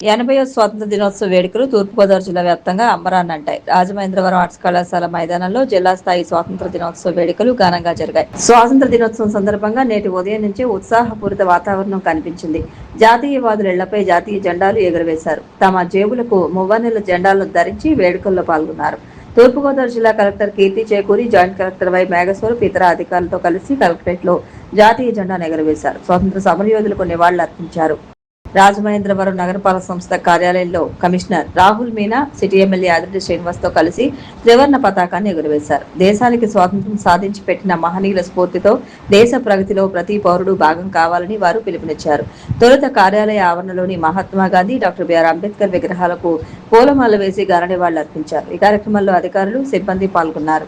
80వ స్వాతంత్ర దినోత్సవ వేడుకలు తూర్పుగోదావరి జిల్లా వ్యాప్తంగా అంబరాన్నంటాయి. రాజమహేంద్రవరం ఆర్ట్స్ కళాశాల మైదానంలో జిల్లా స్థాయి స్వాతంత్ర దినోత్సవ వేడుకలు ఘనంగా జరిగాయి. స్వాతంత్ర దినోత్సవం సందర్భంగా నేటి ఉదయం నుంచే ఉత్సాహపూరిత వాతావరణం కనిపించింది. జాతీయవాదుల ఇళ్లపై జాతీయ జెండాలు ఎగురవేశారు. తమ జేబులకు మువ్వన్నెల జెండాలను ధరించి వేడుకల్లో పాల్గొన్నారు. తూర్పుగోదావరి జిల్లా కలెక్టర్ కీర్తి చేకూరి, జాయింట్ కలెక్టర్ వై మేఘస్వరూప్ ఇతర అధికారులతో కలిసి కలెక్టరేట్లో జాతీయ జెండాను ఎగురవేశారు. స్వాతంత్ర సమరయోధులకు నివాళులర్పించారు. రాజమహేంద్రవరం నగరపాలక సంస్థ కార్యాలయంలో commissioner Rahul Meena, city MLA Adireddy Srinivas తో కలిసి త్రివర్ణ పతాకాన్ని ఎగురవేశారు. దేశానికి స్వాతంత్ర్యం సాధించి పెట్టిన మహనీయుల స్ఫూర్తితో దేశ ప్రగతిలో ప్రతి పౌరుడు భాగం కావాలని వారు పిలుపునిచ్చారు. తొలుత కార్యాలయ ఆవరణలోని మహాత్మా గాంధీ, డాక్టర్ బిఆర్ అంబేద్కర్ విగ్రహాలకు పూలమాల వేసి ఘన నివాళులర్పించారు. ఈ కార్యక్రమంలో అధికారులు, సిబ్బంది పాల్గొన్నారు.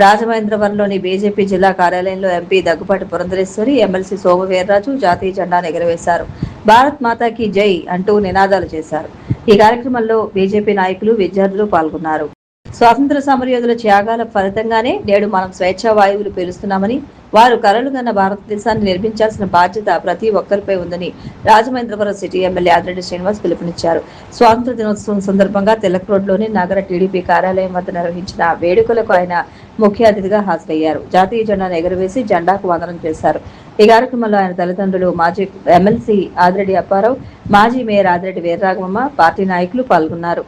రాజమహేంద్రవరంలోని బీజేపీ జిల్లా కార్యాలయంలో ఎంపీ దగ్గుపాటి పురంధరేశ్వరి, ఎమ్మెల్సీ సోము వీర్రాజు జాతీయ జెండాను ఎగురవేశారు. భారత్ మాతాకి జై అంటూ నినాదాలు చేశారు. ఈ కార్యక్రమంలో బీజేపీ నాయకులు, విద్యార్థులు పాల్గొన్నారు. స్వాతంత్ర సమరయోధుల త్యాగాల ఫలితంగానే నేడు మనం స్వేచ్ఛా వాయువులు పీలుస్తున్నామని, వారు కలలుగన్న భారతదేశాన్ని నిర్మించాల్సిన బాధ్యత ప్రతి ఒక్కరిపై ఉందని రాజమహేంద్రవరం సిటీ ఎమ్మెల్యే ఆదిరెడ్డి శ్రీనివాస్ పిలుపునిచ్చారు. స్వాతంత్ర దినోత్సవం సందర్భంగా తిలక్ రోడ్లోని నగర టీడీపీ కార్యాలయం వద్ద నిర్వహించిన వేడుకలకు ఆయన ముఖ్య అతిథిగా హాజరయ్యారు. జాతీయ జెండాను ఎగురవేసి జెండాకు వందనం చేశారు. ఈ కార్యక్రమంలో ఆయన తల్లిదండ్రులు, మాజీ ఎమ్మెల్సీ ఆదిరెడ్డి అప్పారావు, మాజీ మేయర్ ఆదిరెడ్డి వీర్రాఘవమ్మ, పార్టీ నాయకులు పాల్గొన్నారు.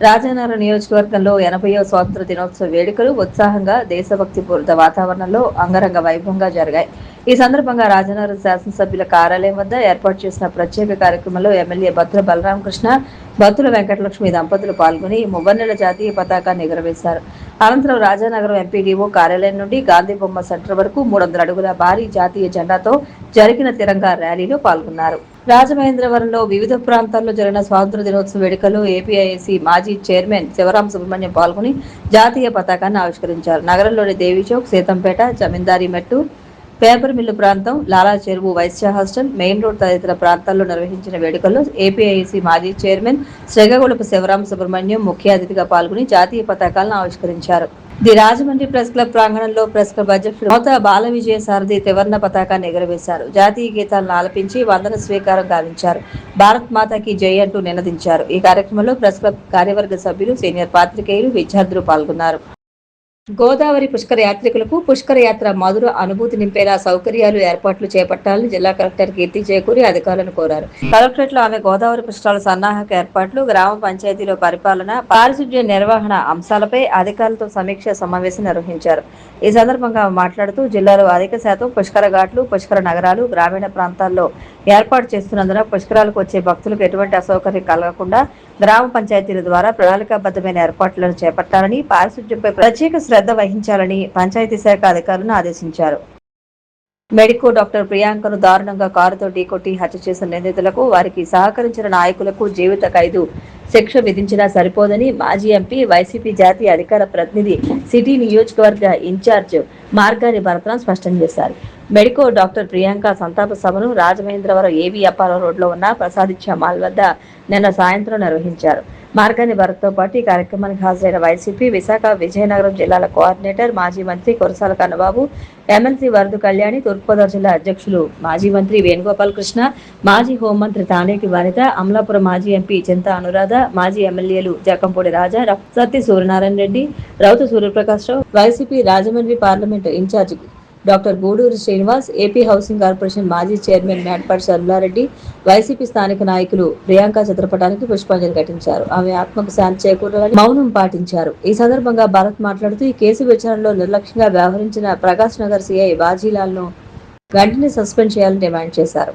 రాజానగరం నియోజకవర్గంలో 80వ స్వాతంత్ర దినోత్సవ వేడుకలు ఉత్సాహంగా, దేశభక్తి పూరిత వాతావరణంలో అంగరంగ వైభవంగా జరిగాయి. ఈ సందర్భంగా రాజానగరం శాసనసభ్యుల కార్యాలయం వద్ద ఏర్పాటు చేసిన ప్రత్యేక కార్యక్రమంలో ఎమ్మెల్యే బత్తుల బలరామకృష్ణ, బత్తుల వెంకటలక్ష్మి దంపతులు పాల్గొని మువ్వన్నెల జాతీయ పతాకాన్ని ఎగురవేశారు. అనంతరం రాజానగరం ఎంపీడీఓ కార్యాలయం నుండి గాంధీ బొమ్మ సెంటర్ వరకు 300 అడుగుల భారీ జాతీయ జెండాతో జరిగిన తిరంగా ర్యాలీలో పాల్గొన్నారు. రాజమహేంద్రవరంలో వివిధ ప్రాంతాల్లో జరిగిన స్వాతంత్ర దినోత్సవ వేడుకల్లో ఏపీఐఏసీ మాజీ చైర్మన్ శివరాం సుబ్రహ్మణ్యం పాల్గొని జాతీయ పతాకాన్ని ఆవిష్కరించారు. నగరంలోని దేవీచౌక్, సీతంపేట, జమీందారీ మెట్టు, పేపర్ మిల్లు ప్రాంతం, లాలా చెరువు వైశ్య హాస్టల్, మెయిన్ రోడ్ తదితర ప్రాంతాల్లో నిర్వహించిన వేడుకల్లో ఏపీఐఏసీ మాజీ చైర్మన్ శ్రీగగుళపు శివరాం సుబ్రహ్మణ్యం ముఖ్య అతిథిగా పాల్గొని జాతీయ పతాకాలను ఆవిష్కరించారు. ది రాజమండ్రి ప్రెస్ క్లబ్ ప్రాంగణంలో ప్రెస్ క్లబ్ అధ్యక్షుడు మోత బాల విజయ సారథి త్రివర్ణ పతాకాన్ని ఎగురవేశారు. జాతీయ గీతాలను ఆలపించి వందన స్వీకారం గావించారు. భారత్ మాతాకి జై అంటూ నినదించారు. ఈ కార్యక్రమంలో ప్రెస్ క్లబ్ కార్యవర్గ సభ్యులు, సీనియర్ పాత్రికేయులు, విద్యార్థులు పాల్గొన్నారు. గోదావరి పుష్కర యాత్రికులకు పుష్కర యాత్ర మధుర అనుభూతి నింపేలా సౌకర్యాలు, ఏర్పాట్లు చేపట్టాలని జిల్లా కలెక్టర్ కీర్తి చేకూరి అధికారులను కోరారు. కలెక్టరేట్ లో ఆమె గోదావరి పుష్కరాల సన్నాహక ఏర్పాట్లు, గ్రామ పంచాయతీలో పరిపాలన, పారిశుధ్య నిర్వహణ అంశాలపై అధికారులతో సమీక్ష సమావేశం నిర్వహించారు. ఈ సందర్భంగా మాట్లాడుతూ జిల్లాలో అధిక శాతం పుష్కర ఘాట్లు, పుష్కర నగరాలు గ్రామీణ ప్రాంతాల్లో ఏర్పాటు చేస్తున్నందున పుష్కరాలకు వచ్చే భక్తులకు ఎటువంటి అసౌకర్యం కలగకుండా గ్రామ పంచాయతీల ద్వారా ప్రణాళికాబద్ధమైన ఏర్పాట్లను చేపట్టాలని, పారిశుధ్యంపై ప్రత్యేక శ్రద్ధ వహించాలని పంచాయతీ శాఖ అధికారులను ఆదేశించారు. మెడికో డాక్టర్ ప్రియాంకను దారుణంగా కారుతో ఢీకొట్టి హత్య చేసిన నిందితులకు, వారికి సహకరించిన నాయకులకు జీవిత ఖైదు శిక్ష విధించినా సరిపోదని మాజీ ఎంపీ, వైసీపీ జాతీయ అధికార ప్రతినిధి, సిటీ నియోజకవర్గ ఇన్ఛార్జ్ మార్గాని భరతరాం స్పష్టం చేశారు. మెడికో డాక్టర్ ప్రియాంక సంతాప సభను రాజమహేంద్రవరం ఏవీ అప్పారావు రోడ్లో ఉన్న ప్రసాదిత్య మాల్ వద్ద నిన్న సాయంత్రం నిర్వహించారు. మార్గాని భరత్తో పాటు ఈ కార్యక్రమానికి హాజరైన వైసీపీ విశాఖ, విజయనగరం జిల్లాల కోఆర్డినేటర్, మాజీ మంత్రి కురసాల కన్నబాబు, ఎమ్మెల్సీ వరదు కళ్యాణి, తూర్పుగోదావరి జిల్లా అధ్యక్షులు మాజీ మంత్రి వేణుగోపాల్ కృష్ణ, మాజీ హోంమంత్రి తానేటి వనిత, అమలాపురం మాజీ ఎంపీ చింత అనురాధ, మాజీ ఎమ్మెల్యేలు Jakkampudi Raja, Satti Suryanarayana Reddy, Rauthu Suryaprakash Rao, YCP Rajahmundry parliament in charge doctor Guduru Srinivas, AP housing corporation మాజీ చైర్మన్ మేడ్పాటి సర్లారెడ్డి, వైసీపీ స్థానిక నాయకులు ప్రియాంక చిత్రపటానికి పుష్పాంజలి ఘటించారు. ఆమె ఆత్మకు శాంతి చేకూరాలని మౌనం పాటించారు. ఈ సందర్భంగా భారత్ మాట్లాడుతూ ఈ కేసు విచారణలో నిర్లక్ష్యంగా వ్యవహరించిన ప్రకాష్ నగర్ సీఐ బాజీలాల్ ను వెంటనే సస్పెండ్ చేయాలని డిమాండ్ చేశారు.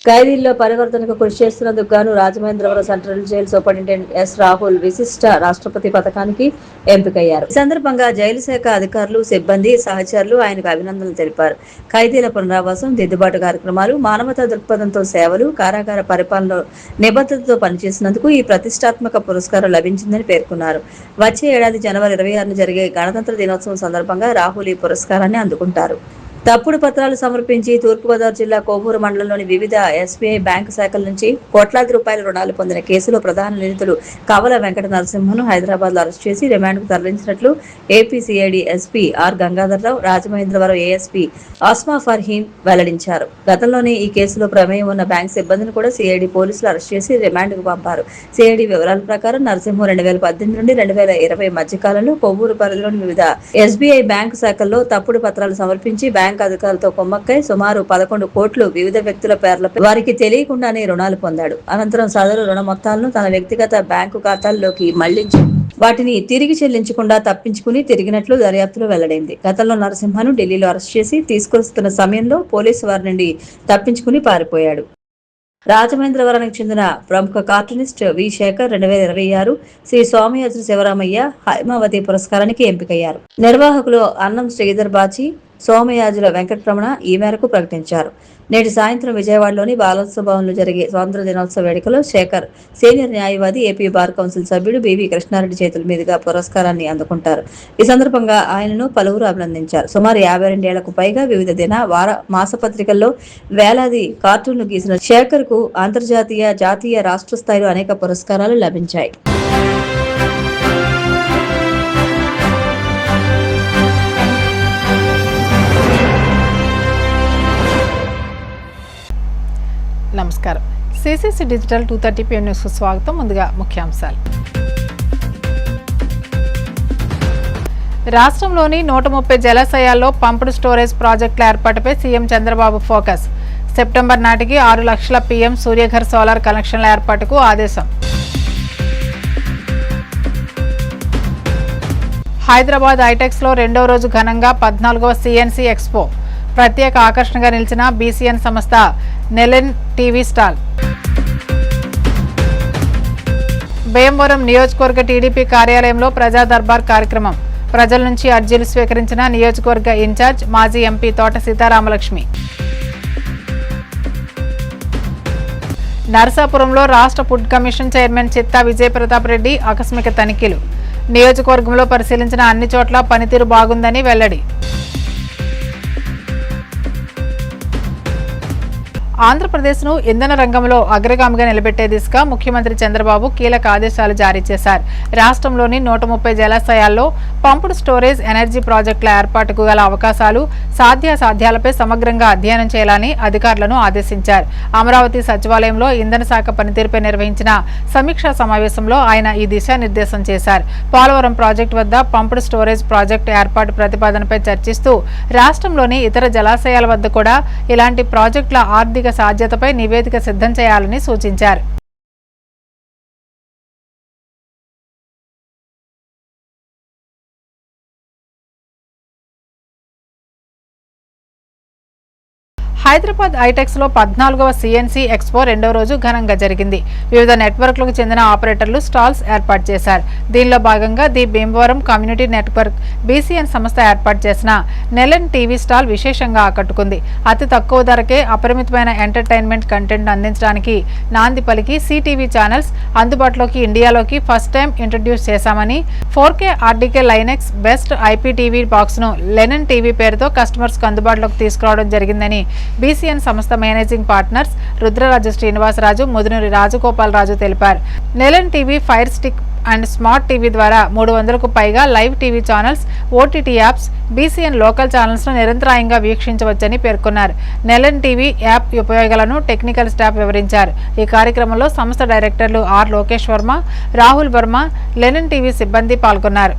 ఖైదీల్లో పరివర్తనకు కృషి చేస్తున్నందుకు గాను Rajamahendravaram central jail superintendent yes Rahul విశిష్ట రాష్ట్రపతి పథకానికి ఎంపికయ్యారు. ఈ సందర్భంగా జైలు శాఖ అధికారులు, సిబ్బంది, సహచరులు ఆయనకు అభినందనలు తెలిపారు. ఖైదీల పునరావాసం, దిద్దుబాటు కార్యక్రమాలు, మానవతా దృక్పథంతో సేవలు, కారాగార పరిపాలనలో నిబద్ధతతో పనిచేసినందుకు ఈ ప్రతిష్టాత్మక పురస్కారం లభించిందని పేర్కొన్నారు. వచ్చే ఏడాది జనవరి 26న జరిగే గణతంత్ర దినోత్సవం సందర్భంగా రాహుల్ ఈ పురస్కారాన్ని అందుకుంటారు. తప్పుడు పత్రాలు సమర్పించి తూర్పుగోదావరి జిల్లా కోవూరు మండలంలోని వివిధ ఎస్బీఐ బ్యాంకు శాఖల నుంచి కోట్లాది రూపాయల రుణాలు పొందిన కేసులో ప్రధాన నిందితుడు కవల వెంకట నరసింహను హైదరాబాద్ లో అరెస్ట్ చేసి రిమాండ్కు తరలించినట్లు AP CID SP R Gangadharrao, Rajamahendravaram ASP Asma Farheen వెల్లడించారు. గతంలోనే ఈ కేసులో ప్రమేయం ఉన్న బ్యాంక్ సిబ్బందిని కూడా సిఐడి పోలీసులు అరెస్ట్ చేసి రిమాండ్కు పంపారు. సిఐడి వివరాల ప్రకారం నరసింహం 2018 నుండి 2020 మధ్య కాలంలో కొవ్వూరు పరిధిలోని వివిధ ఎస్బీఐ బ్యాంకు శాఖల్లో తప్పుడు పత్రాలు సమర్పించి బ్యాంక్ అధికారులతో కొమ్మక్కై సుమారు 11 కోట్లు వివిధ వ్యక్తుల పేర్లపై వారికి తెలియకుండానే రుణాలు పొందాడు. అనంతరం సదరు రుణ మొత్తాలను తన వ్యక్తిగత బ్యాంకు ఖాతాల్లోకి మళ్లించి వాటిని తిరిగి చెల్లించకుండా తప్పించుకుని తిరిగినట్లు దర్యాప్తులో వెల్లడైంది. గతంలో నరసింహను ఢిల్లీలో అరెస్ట్ చేసి తీసుకొస్తున్న సమయంలో పోలీసు వారి నుండి తప్పించుకుని పారిపోయాడు. రాజమహేంద్రవరానికి చెందిన ప్రముఖ కార్టూనిస్ట్ వి శేఖర్ 2026 శ్రీ స్వామియాజు శివరామయ్య హైమావతి పురస్కారానికి ఎంపికయ్యారు. నిర్వాహకులు అన్నం శ్రీధర్ బాచి, సోమయాజుల వెంకటరమణ ఈ మేరకు ప్రకటించారు. నేటి సాయంత్రం విజయవాడలోని బాలోత్సవ భవన్లో జరిగే స్వాతంత్ర దినోత్సవ వేడుకలో శేఖర్ సీనియర్ న్యాయవాది, ఏపీ బార్ కౌన్సిల్ సభ్యుడు బివి కృష్ణారెడ్డి చేతుల మీదుగా పురస్కారాన్ని అందుకుంటారు. ఈ సందర్భంగా ఆయనను పలువురు అభినందించారు. సుమారు 52 ఏళ్లకు పైగా వివిధ దిన, వార, మాసపత్రికల్లో వేలాది కార్టూన్లు గీసిన శేఖర్ కు అంతర్జాతీయ, జాతీయ, రాష్ట్ర స్థాయిలో అనేక పురస్కారాలు లభించాయి. నమస్కారం. సిసిసి డిజిటల్ 230 PM న్యూస్కు స్వాగతం. ముందుగా ముఖ్యాంశాలు. రాష్ట్రంలోని 130 జలాశయాల్లో పంపుడు స్టోరేజ్ ప్రాజెక్టుల ఏర్పాటుపై సీఎం చంద్రబాబు ఫోకస్. సెప్టెంబర్ నాటికి 6 లక్షల PM సూర్యఘర్ సోలార్ కనెక్షన్ల ఏర్పాటుకు ఆదేశం. హైదరాబాద్ ఐటెక్స్లో రెండో రోజు ఘనంగా 14వ సిఎన్సి ఎక్స్పో. ప్రత్యేక ఆకర్షణగా నిలిచిన బీసీఎన్ సంస్థ నెలెన్ టీవీ స్టాల్. భీమవరం నియోజకవర్గ టీడీపీ కార్యాలయంలో ప్రజా దర్బార్ కార్యక్రమం. ప్రజల నుంచి అర్జీలు స్వీకరించిన నియోజకవర్గ ఇన్ఛార్జ్ మాజీ ఎంపీ తోట సీతారామలక్ష్మి. నరసాపురంలో రాష్ట్ర ఫుడ్ కమిషన్ చైర్మన్ చిత్తా విజయప్రతాప్ రెడ్డి ఆకస్మిక తనిఖీలు. నియోజకవర్గంలో పరిశీలించిన అన్ని చోట్ల పనితీరు బాగుందని వెల్లడి. ఆంధ్రప్రదేశ్ను ఇంధన రంగంలో అగ్రగామిగా నిలబెట్టే దిశగా ముఖ్యమంత్రి చంద్రబాబు కీలక ఆదేశాలు జారీ చేశారు. రాష్ట్రంలోని 130 జలాశయాల్లో పంపుడు స్టోరేజ్ ఎనర్జీ ప్రాజెక్టుల ఏర్పాటుకు గల అవకాశాలు, సాధ్యాసాధ్యాలపై సమగ్రంగా అధ్యయనం చేయాలని అధికారులను ఆదేశించారు. అమరావతి సచివాలయంలో ఇంధన శాఖ పనితీరుపై నిర్వహించిన సమీక్షా సమావేశంలో ఆయన ఈ దిశానిర్దేశం చేశారు. పోలవరం ప్రాజెక్టు వద్ద పంపుడు స్టోరేజ్ ప్రాజెక్టు ఏర్పాటు ప్రతిపాదనపై చర్చిస్తూ రాష్ట్రంలోని ఇతర జలాశయాల వద్ద కూడా ఇలాంటి ప్రాజెక్టుల ఆర్థిక సాధ్యతపై నివేదిక సిద్ధం చేయాలని సూచించారు. హైదరాబాద్ ఐటెక్స్లో 14వ సిఎన్సి ఎక్స్పో రెండో రోజు ఘనంగా జరిగింది. వివిధ నెట్వర్క్లకు చెందిన ఆపరేటర్లు స్టాల్స్ ఏర్పాటు చేశారు. దీనిలో భాగంగా the Bhimavaram community network BCN సంస్థ ఏర్పాటు చేసిన నెలెన్ టీవీ స్టాల్ విశేషంగా ఆకట్టుకుంది. అతి తక్కువ ధరకే అపరిమితమైన ఎంటర్టైన్మెంట్ కంటెంట్ అందించడానికి నాంది పలికి సిటీవీ ఛానల్స్ అందుబాటులోకి ఇండియాలోకి ఫస్ట్ టైం ఇంట్రడ్యూస్ చేశామని, 4K RDK Linux best IPTV బాక్స్ను లెనెన్ టీవీ పేరుతో కస్టమర్స్కు అందుబాటులోకి తీసుకురావడం జరిగిందని బీసీఎన్ సంస్థ మేనేజింగ్ పార్ట్నర్స్ రుద్రరాజు శ్రీనివాసరాజు, ముదునూరి రాజగోపాలరాజు తెలిపారు. నెలెన్ TV fire stick and smart TV ద్వారా 300కు పైగా live TV channels, OTT apps, BCN local ఛానల్స్ను నిరంతరాయంగా వీక్షించవచ్చని పేర్కొన్నారు. నెలెన్ టీవీ యాప్ ఉపయోగాలను టెక్నికల్ స్టాఫ్ వివరించారు. ఈ కార్యక్రమంలో సంస్థ డైరెక్టర్లు ఆర్ లోకేష్ వర్మ, రాహుల్ వర్మ, లెనెన్ టీవీ సిబ్బంది పాల్గొన్నారు.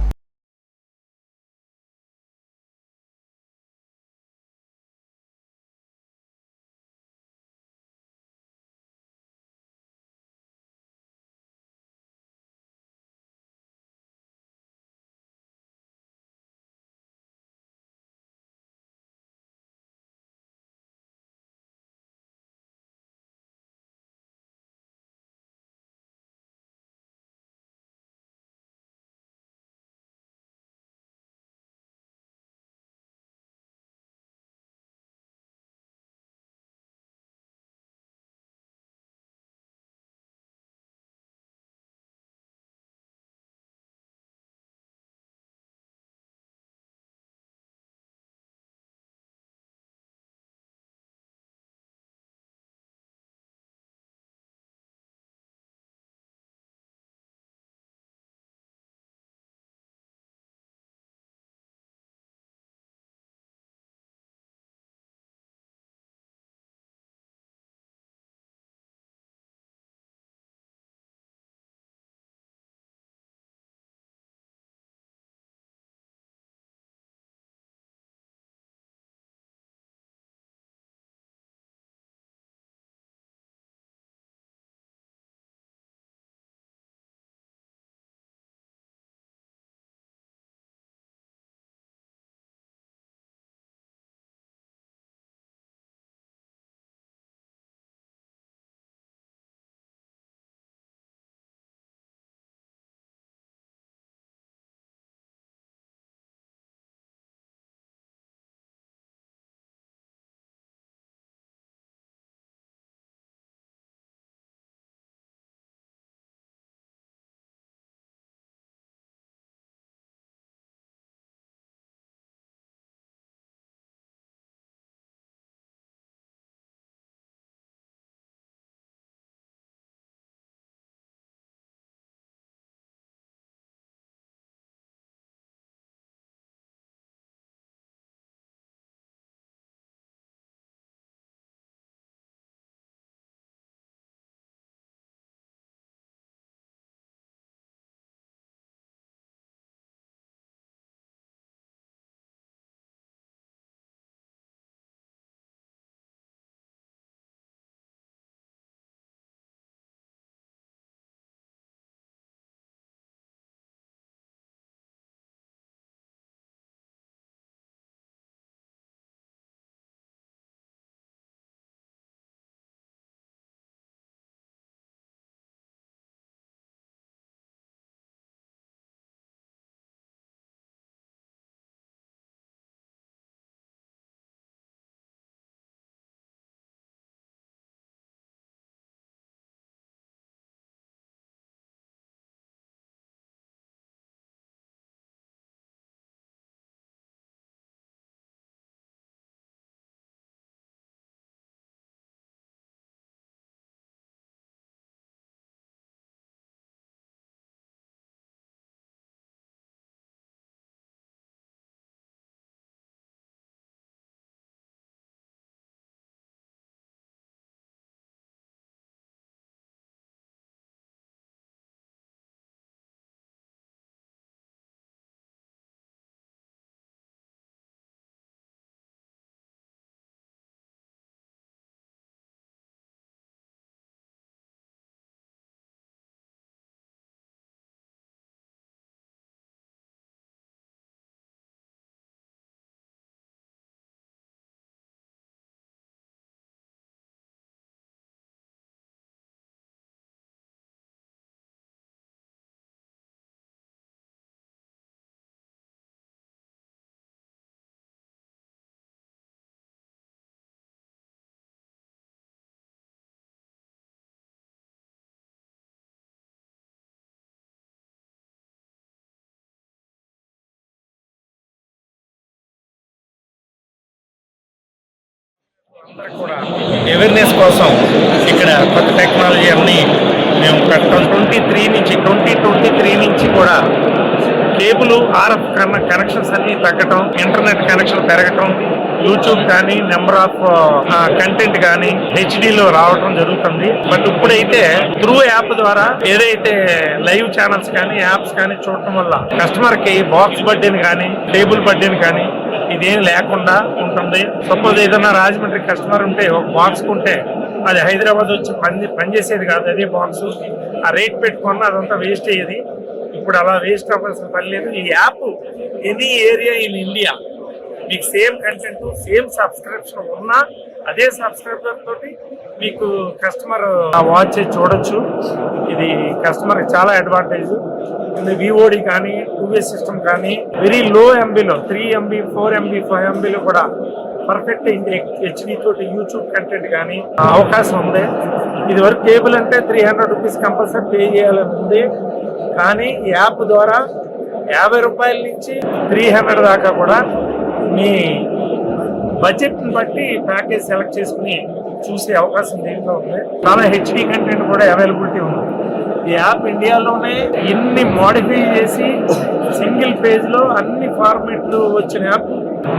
కూడా అవేర్నెస్ కోసం ఇక్కడ కొత్త టెక్నాలజీ అన్ని మేము పెట్టడం 2023 నుంచి కూడా కేబుల్ ఆర్ఎఫ్ కనెక్షన్స్ అన్ని తగ్గటం, ఇంటర్నెట్ కనెక్షన్ పెరగటం, యూట్యూబ్ కానీ నెంబర్ ఆఫ్ కంటెంట్ కానీ హెచ్డీలో రావడం జరుగుతుంది. బట్ ఇప్పుడైతే త్రూ యాప్ ద్వారా ఏదైతే లైవ్ ఛానల్స్ కానీ యాప్స్ కానీ చూడటం వల్ల కస్టమర్ కి బాక్స్ బడ్డీని కానీ టేబుల్ బడ్డీని కానీ ఇదేం లేకుండా ఉంటుంది. సపోజ్ ఏదైనా రాజమండ్రి కస్టమర్ ఉంటే ఒక బాక్స్ ఉంటే అది హైదరాబాద్ వచ్చి పనిచేసేది కాదు. అదే బాక్స్ ఆ రేట్ పెట్టుకున్నా అదంతా వేస్ట్ అయ్యేది. ఇప్పుడు అలా వేస్ట్ అవ్వాల్సిన పని లేదు. ఈ app any area in India మీకు సేమ్ కంటెంట్ సేమ్ సబ్స్క్రిప్షన్ ఉన్నా అదే సబ్స్క్రిప్షన్ తోటి మీకు కస్టమర్ వాచ్ చేసి చూడొచ్చు. ఇది కస్టమర్ చాలా అడ్వాంటేజ్. విఓడి కానీ 2-way సిస్టమ్ కానీ వెరీ లో ఎంబీలో 3 MB 4 MB 5 MBలో కూడా పర్ఫెక్ట్ హెచ్డి తోటి యూట్యూబ్ కంటెంట్ కానీ అవకాశం ఉంది. ఇది వరకు కేబుల్ అంటే 300 రూపీస్ కంపల్సరీ పే చేయాలని ఉంది. కానీ యాప్ ద్వారా 50 రూపాయల నుంచి 300 దాకా కూడా మీ బడ్జెట్ని బట్టి ప్యాకేజ్ సెలెక్ట్ చేసుకుని చూసే అవకాశం దీంట్లో ఉంది. చాలా హెచ్డి కంటెంట్ కూడా అవైలబిలిటీ ఉంది. ఈ యాప్ ఇండియాలోనే ఇన్ని మోడిఫై చేసి సింగిల్ పేజ్లో అన్ని ఫార్మేట్లు వచ్చిన యాప్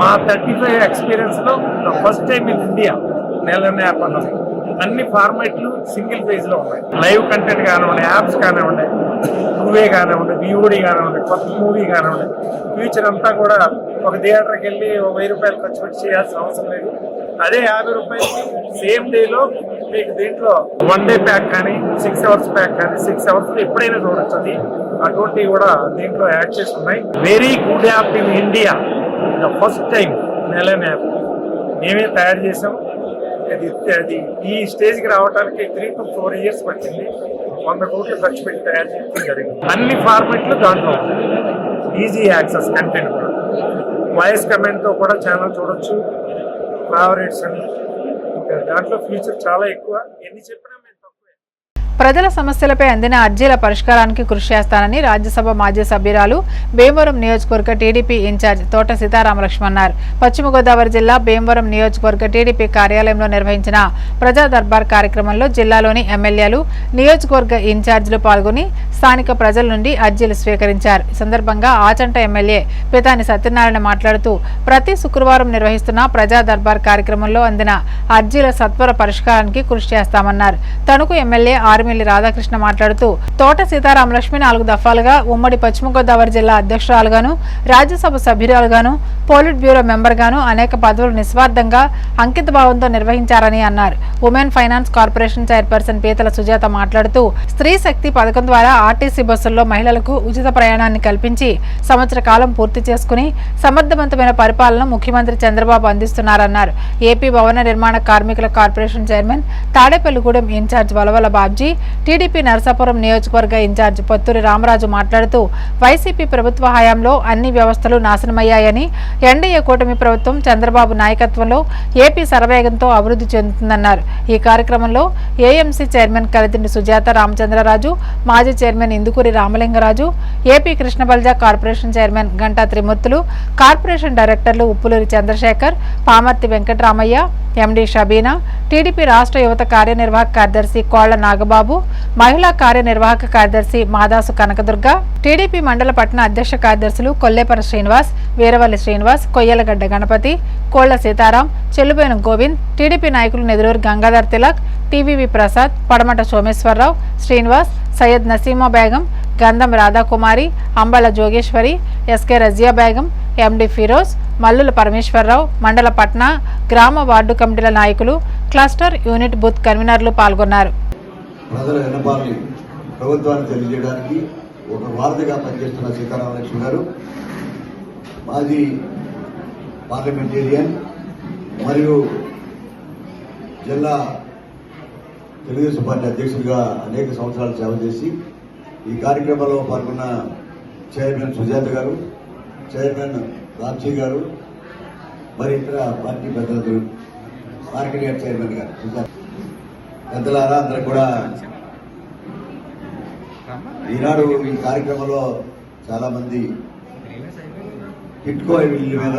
మా 35 ఎక్స్పీరియన్స్లో ఫస్ట్ టైం ఇన్ ఇండియా నెలనే యాప్ అన్నది. అన్ని ఫార్మాట్లు సింగిల్ పేజ్ లో ఉన్నాయి. లైవ్ కంటెంట్ కానివ్వండి, యాప్స్ కానివ్వండి, 2-way కానివ్వండి, విఓడి కానివ్వండి, కొత్త మూవీ కానివ్వండి, ఫ్యూచర్ అంతా కూడా ఒక థియేటర్కి వెళ్ళి 1000 రూపాయలు ఖర్చు పెట్టి చేయాల్సిన అవసరం లేదు. అదే 50 రూపాయలు సేమ్ డేలో మీకు దీంట్లో 1 డే ప్యాక్ కానీ 6 అవర్స్ ప్యాక్ కానీ 6 అవర్స్ ఎప్పుడైనా చూడొచ్చు. అది అటువంటివి కూడా దీంట్లో యాడ్ చేసి ఉన్నాయి. Very good app in India. First time నెలన్ యాప్ మేమే తయారు చేసాం. అది ఈ స్టేజ్కి రావడానికి 3 to 4 years పట్టింది. 100 కోట్లు ఖర్చు పెట్టి తయారు చేయడం జరిగింది. అన్ని ఫార్మాట్లు దాంట్లో ఈజీ యాక్సెస్ కంటెంట్ కూడా వాయిస్ కమెంట్తో కూడా ఛానల్ చూడొచ్చు. ఫేవరెట్స్ అని దాంట్లో ఫ్యూచర్ చాలా ఎక్కువ. ఎన్ని చెప్పినా ప్రజల సమస్యలపై అందిన అర్జీల పరిష్కారానికి కృషి చేస్తానని రాజ్యసభ మాజీ సభ్యురాలు భీమవరం నియోజకవర్గ టీడీపీ ఇన్ఛార్జ్ తోట సీతారామలక్ష్మి అన్నారు. పశ్చిమ గోదావరి జిల్లా భీమవరం నియోజకవర్గ టీడీపీ కార్యాలయంలో నిర్వహించిన ప్రజా దర్బార్ కార్యక్రమంలో జిల్లాలోని ఎమ్మెల్యేలు, నియోజకవర్గ ఇన్ఛార్జీలు పాల్గొని స్థానిక ప్రజల నుండి అర్జీలు స్వీకరించారు. ఈ సందర్భంగా ఆచంట ఎమ్మెల్యే పితాని సత్యనారాయణ మాట్లాడుతూ ప్రతి శుక్రవారం నిర్వహిస్తున్న ప్రజా దర్బార్ కార్యక్రమంలో అందిన అర్జీల సత్వర పరిష్కారానికి కృషి చేస్తామన్నారు. తణుకు ఎమ్మెల్యే ఆర్మిల్లి రాధాకృష్ణ మాట్లాడుతూ తోట సీతారామలక్ష్మి 4 దఫాలుగా ఉమ్మడి పశ్చిమ గోదావరి జిల్లా అధ్యక్షురాలుగాను, రాజ్యసభ సభ్యురాలుగాను, పోలిట్ బ్యూరో మెంబర్గాను అనేక పదవులు నిస్వార్థంగా అంకిత భావంతో నిర్వహించారని అన్నారు. ఉమెన్ ఫైనాన్స్ కార్పొరేషన్ చైర్పర్సన్ పీతల సుజాత మాట్లాడుతూ స్త్రీ శక్తి పథకం ద్వారా ఆర్టీసీ బస్సుల్లో మహిళలకు ఉచిత ప్రయాణాన్ని కల్పించి సంవత్సర కాలం పూర్తి చేసుకుని సమర్థవంతమైన పరిపాలన ముఖ్యమంత్రి చంద్రబాబు అందిస్తున్నారన్నారు. ఏపీ భవన నిర్మాణ కార్మికుల corporation chairman Tadepalligudem in charge Valavala Babji, TDP Narasapuram నియోజకవర్గ ఇన్ఛార్జ్ పొత్తూరి రామరాజు మాట్లాడుతూ వైసీపీ ప్రభుత్వ హయాంలో అన్ని వ్యవస్థలు నాశనమయ్యాయని, ఎన్డీఏ కూటమి ప్రభుత్వం చంద్రబాబు నాయకత్వంలో ఏపీ శరవేగంతో అభివృద్ధి చెందుతుందన్నారు. ఈ కార్యక్రమంలో ఏఎంసీ చైర్మన్ కలిదిండి సుజాత రామచంద్రరాజు, మాజీ chairman Indukuri Ramalingaraju, AP Krishna Balija corporation chairman Ganta Trimurthulu, corporation డైరెక్టర్లు ఉప్పులూరి చంద్రశేఖర్, పామర్తి వెంకటరామయ్య, ఎండి షబీనా, టీడీపీ రాష్ట్ర యువత కార్యనిర్వాహక కార్యదర్శి కోళ్ల నాగబాబు, మహిళా కార్యనిర్వాహక కార్యదర్శి మాదాసు కనకదుర్గ, టీడీపీ మండల పట్టణ అధ్యక్ష కార్యదర్శులు కొల్లేపర శ్రీనివాస్, వీరవల్లి శ్రీనివాస్, కొయ్యలగడ్డ గణపతి, కోళ్ల సీతారాం, చెల్లుబేను గోవింద్, టీడీపీ నాయకులు నెదురూరు గంగాధర్ తిలక్, టీవీవి ప్రసాద్, పడమట సోమేశ్వరరావు, శ్రీనివాస్, సయ్యద్ నసీమా బేగం, గంధం రాధాకుమారి, అంబల జోగేశ్వరి, ఎస్కే రజియా బేగం, ఎండి ఫిరోజ్, మల్లుల పరమేశ్వరరావు, మండల పట్న గ్రామ వార్డు కమిటీల నాయకులు, క్లస్టర్ యూనిట్ బూత్ కన్వీనర్లు పాల్గొన్నారు. ప్రజల విన్నపాన్ని ప్రభుత్వానికి తెలియజేయడానికి ఒక వారధిగా పనిచేస్తున్న సీతారామలక్ష్మి గారు మాజీ పార్లమెంటేరియన్ మరియు జిల్లా తెలుగుదేశం పార్టీ అధ్యక్షుడిగా అనేక సంవత్సరాలు సేవ చేసి ఈ కార్యక్రమంలో పాల్గొన్న చైర్మన్ సుజాత గారు, చైర్మన్ రామ్జీ గారు, మరి ఇతర పార్టీ పెద్దలు, మార్కెట్ చైర్మన్ గారు, పెద్దలారా అందరూ కూడా ఈనాడు ఈ కార్యక్రమంలో చాలా మంది టిట్కో ఇళ్ళ మీద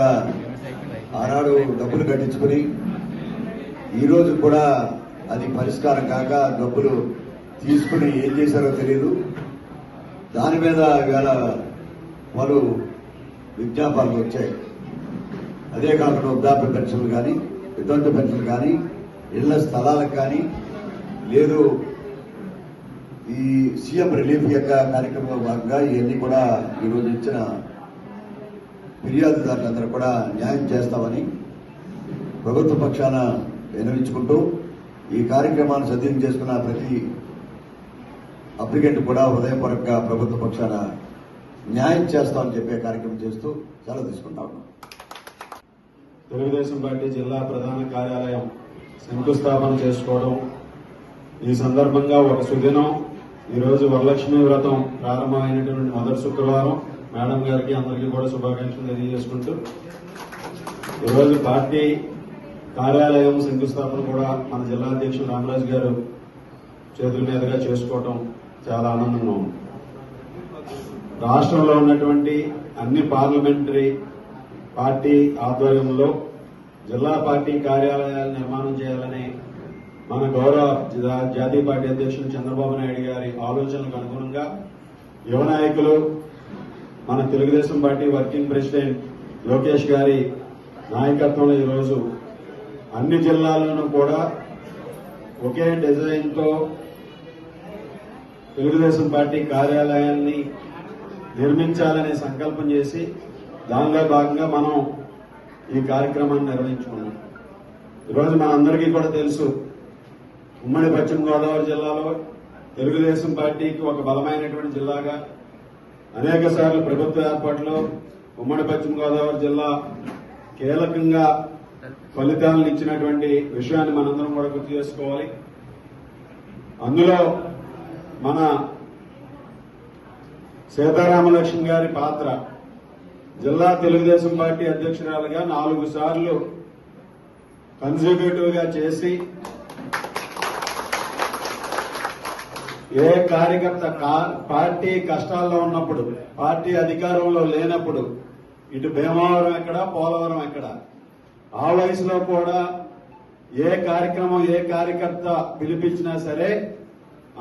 ఆనాడు డబ్బులు కట్టించుకుని ఈరోజు కూడా అది పరిష్కారం కాక డబ్బులు తీసుకుని ఏం చేశారో తెలియదు. దాని మీద ఇవాళ పలు విజ్ఞాపనలు వచ్చాయి. అదే కాకుండా వృద్ధాప్య పెన్షన్లు కానీ, వితంతు పెన్షన్లు కానీ, ఇళ్ల స్థలాలకు కానీ, లేదు ఈ సీఎం రిలీఫ్ యొక్క కార్యక్రమంలో భాగంగా ఇవన్నీ కూడా ఈరోజు ఇచ్చిన ఫిర్యాదుదారులందరూ కూడా న్యాయం చేస్తామని ప్రభుత్వ పక్షాన విన్నవించుకుంటూ ఈ కార్యక్రమాన్ని సద్వినియోగం చేసుకున్న ప్రతి అప్లికెంట్ కూడా హృదయపూర్వకంగా ప్రభుత్వ పక్షాన న్యాయం చేస్తామని చెప్పే కార్యక్రమం చేస్తూ సెలవు తీసుకుంటా ఉన్నాం. తెలుగుదేశం పార్టీ జిల్లా ప్రధాన కార్యాలయం శంకుస్థాపన చేసుకోవడం, ఈ సందర్భంగా ఒక సుదినం, ఈరోజు వరలక్ష్మి వ్రతం ప్రారంభమైనటువంటి మొదటి శుక్రవారం. మేడం గారికి అందరికీ కూడా శుభాకాంక్షలు తెలియజేసుకుంటూ ఈరోజు పార్టీ కార్యాలయం శంకుస్థాపన కూడా మన జిల్లా అధ్యక్షుడు రామరాజు గారు చేతుల మీదుగా చేసుకోవటం చాలా ఆనందంగా ఉంది. రాష్ట్రంలో ఉన్నటువంటి అన్ని పార్లమెంటరీ పార్టీ ఆధ్వర్యంలో జిల్లా పార్టీ కార్యాలయాలు నిర్మాణం చేయాలని మన గౌరవ జాతీయ పార్టీ అధ్యక్షులు చంద్రబాబు నాయుడు గారి ఆలోచనలకు అనుగుణంగా యువ నాయకులు, మన Telugu Desam party working president Lokesh గారి నాయకత్వంలో ఈరోజు అన్ని జిల్లాలను కూడా ఒకే డిజైన్తో తెలుగుదేశం పార్టీ కార్యాలయాన్ని నిర్మించాలనే సంకల్పం చేసి దానిలో భాగంగా మనం ఈ కార్యక్రమాన్ని నిర్వహించుకున్నాం. ఈరోజు మనందరికీ కూడా తెలుసు, ఉమ్మడి పశ్చిమ గోదావరి జిల్లాలో తెలుగుదేశం పార్టీకి ఒక బలమైనటువంటి జిల్లాగా అనేక సార్లు ప్రభుత్వ ఏర్పాటులో ఉమ్మడి పశ్చిమ గోదావరి జిల్లా కీలకంగా ఫలితాలను ఇచ్చినటువంటి విషయాన్ని మనందరం కూడా గుర్తు చేసుకోవాలి. అందులో మన సీతారామలక్ష్మి గారి పాత్ర, జిల్లా తెలుగుదేశం పార్టీ అధ్యక్షురాలుగా 4 సార్లు కన్సిక్యూటివ్ గా చేసి ఏ కార్యకర్త పార్టీ కష్టాల్లో ఉన్నప్పుడు, పార్టీ అధికారంలో లేనప్పుడు, ఇటు భీమవరం ఎక్కడ, పోలవరం ఎక్కడ, ఆ వయసులో కూడా ఏ కార్యక్రమం, ఏ కార్యకర్త పిలిపించినా సరే